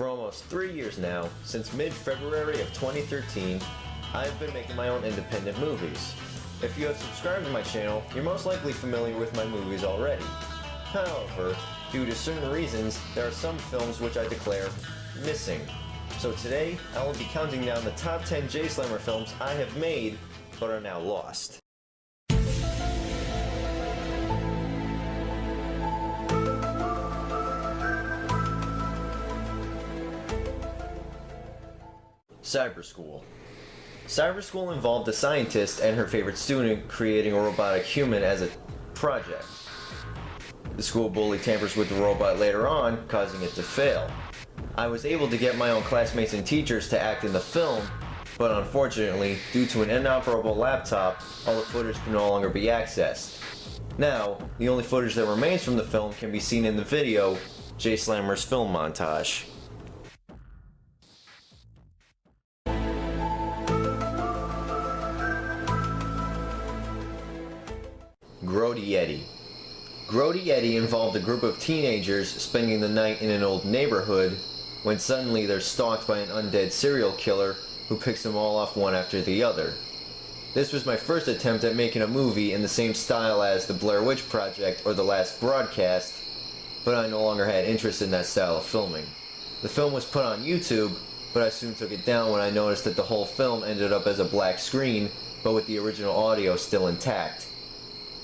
For almost 3 years now, since mid-February of 2013, I've been making my own independent movies. If you have subscribed to my channel, you're most likely familiar with my movies already. However, due to certain reasons, there are some films which I declare missing. So today, I will be counting down the top 10 JSlammer films I have made, but are now lost. Cyber School. Cyber School involved a scientist and her favorite student creating a robotic human as a project. The school bully tampers with the robot later on, causing it to fail. I was able to get my own classmates and teachers to act in the film, but unfortunately, due to an inoperable laptop, all the footage can no longer be accessed. Now, the only footage that remains from the film can be seen in the video, JSlammer's film montage. Grody Yeti. Grody Yeti involved a group of teenagers spending the night in an old neighborhood when suddenly they're stalked by an undead serial killer who picks them all off one after the other. This was my first attempt at making a movie in the same style as The Blair Witch Project or The Last Broadcast, but I no longer had interest in that style of filming. The film was put on YouTube, but I soon took it down when I noticed that the whole film ended up as a black screen, but with the original audio still intact.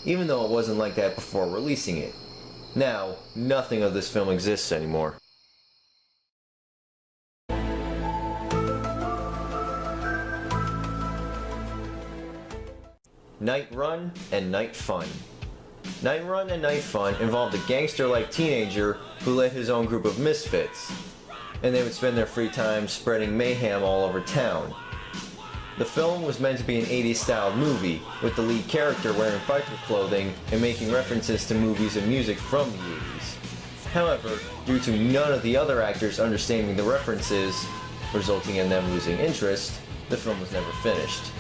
Even though it wasn't like that before releasing it. Now, nothing of this film exists anymore. Night Run and Night Fun. Night Run and Night Fun involved a gangster-like teenager who led his own group of misfits, and they would spend their free time spreading mayhem all over town. The film was meant to be an 80s style movie, with the lead character wearing biker clothing and making references to movies and music from the 80s. However, due to none of the other actors understanding the references, resulting in them losing interest, the film was never finished.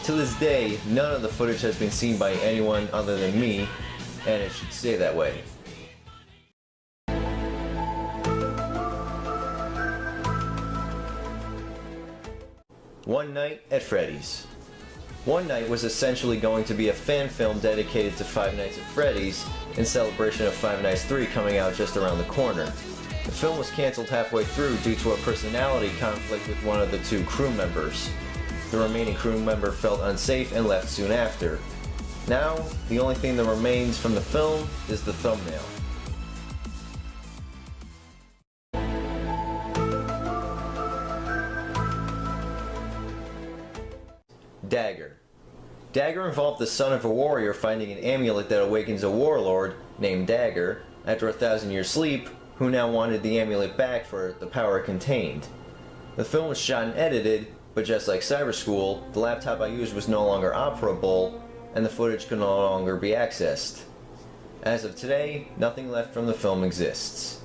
To this day, none of the footage has been seen by anyone other than me, and it should stay that way. One Night at Freddy's. One Night was essentially going to be a fan film dedicated to Five Nights at Freddy's in celebration of Five Nights 3 coming out just around the corner. The film was cancelled halfway through due to a personality conflict with one of the two crew members. The remaining crew member felt unsafe and left soon after. Now, the only thing that remains from the film is the thumbnail. Dagger. Dagger involved the son of a warrior finding an amulet that awakens a warlord, named Dagger, after 1,000-year sleep, who now wanted the amulet back for the power it contained. The film was shot and edited, but just like Cyber School, the laptop I used was no longer operable, and the footage could no longer be accessed. As of today, nothing left from the film exists.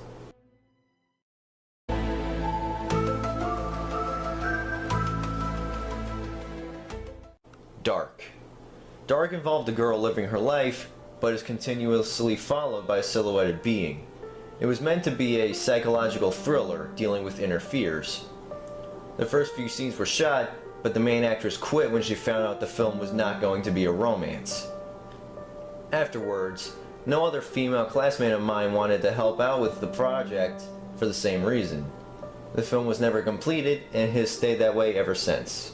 Dark. Dark involved a girl living her life, but is continuously followed by a silhouetted being. It was meant to be a psychological thriller dealing with inner fears. The first few scenes were shot, but the main actress quit when she found out the film was not going to be a romance. Afterwards, no other female classmate of mine wanted to help out with the project for the same reason. The film was never completed and has stayed that way ever since.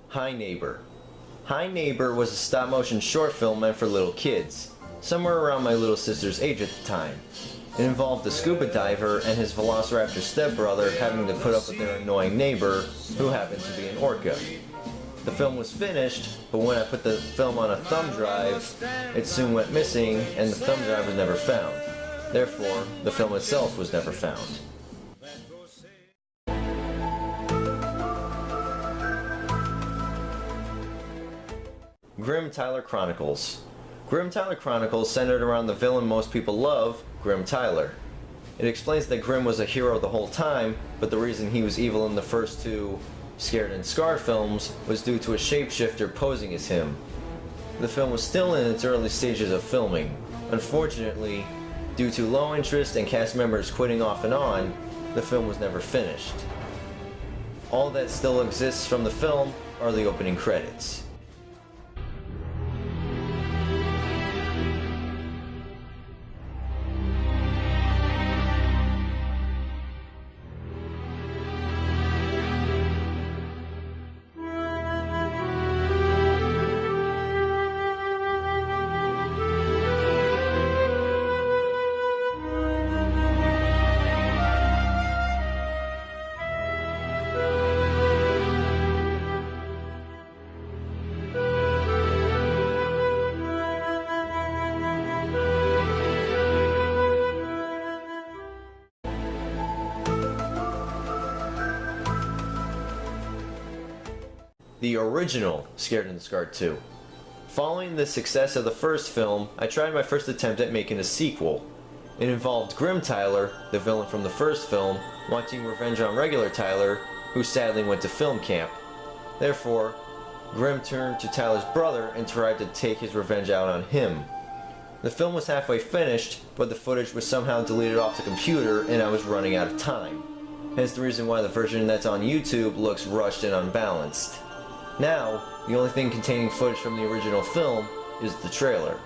Hi Neighbor. Hi Neighbor was a stop-motion short film meant for little kids, somewhere around my little sister's age at the time. It involved a scuba diver and his velociraptor stepbrother having to put up with their annoying neighbor, who happened to be an orca. The film was finished, but when I put the film on a thumb drive, it soon went missing and the thumb drive was never found. Therefore, the film itself was never found. Grim Tyler Chronicles. Grim Tyler Chronicles centered around the villain most people love, Grim Tyler. It explains that Grim was a hero the whole time, but the reason he was evil in the first two Scared and Scarred films was due to a shapeshifter posing as him. the film was still in its early stages of filming. Unfortunately, due to low interest and cast members quitting off and on, the film was never finished. All that still exists from the film are the opening credits. The original Scared and Scarred 2. Following the success of the first film, I tried my first attempt at making a sequel. It involved Grim Tyler, the villain from the first film, wanting revenge on regular Tyler, who sadly went to film camp. Therefore, Grim turned to Tyler's brother and tried to take his revenge out on him. The film was halfway finished, but the footage was somehow deleted off the computer and I was running out of time. Hence the reason why the version that's on YouTube looks rushed and unbalanced. Now, the only thing containing footage from the original film is the trailer.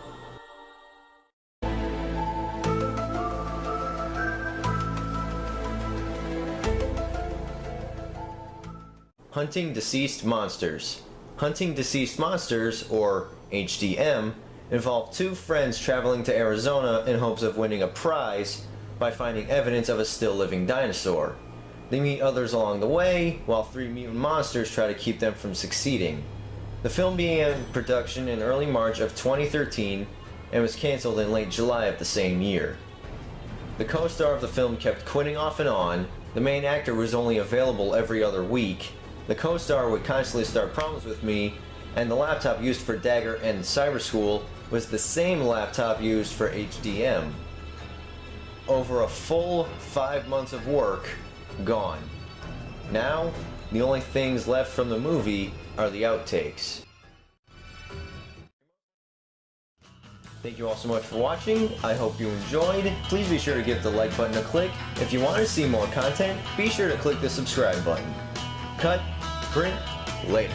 Hunting Deceased Monsters. Hunting Deceased Monsters, or HDM, involve two friends traveling to Arizona in hopes of winning a prize by finding evidence of a still living dinosaur. They meet others along the way, while three mutant monsters try to keep them from succeeding. The film began production in early March of 2013 and was cancelled in late July of the same year. The co-star of the film kept quitting off and on, the main actor was only available every other week, the co-star would constantly start problems with me, and the laptop used for Dagger and Cyber School was the same laptop used for HDM. Over a full 5 months of work, gone. Now, the only things left from the movie are the outtakes. Thank you all so much for watching. I hope you enjoyed. Please be sure to give the like button a click. If you want to see more content, be sure to click the subscribe button. Cut, print, later.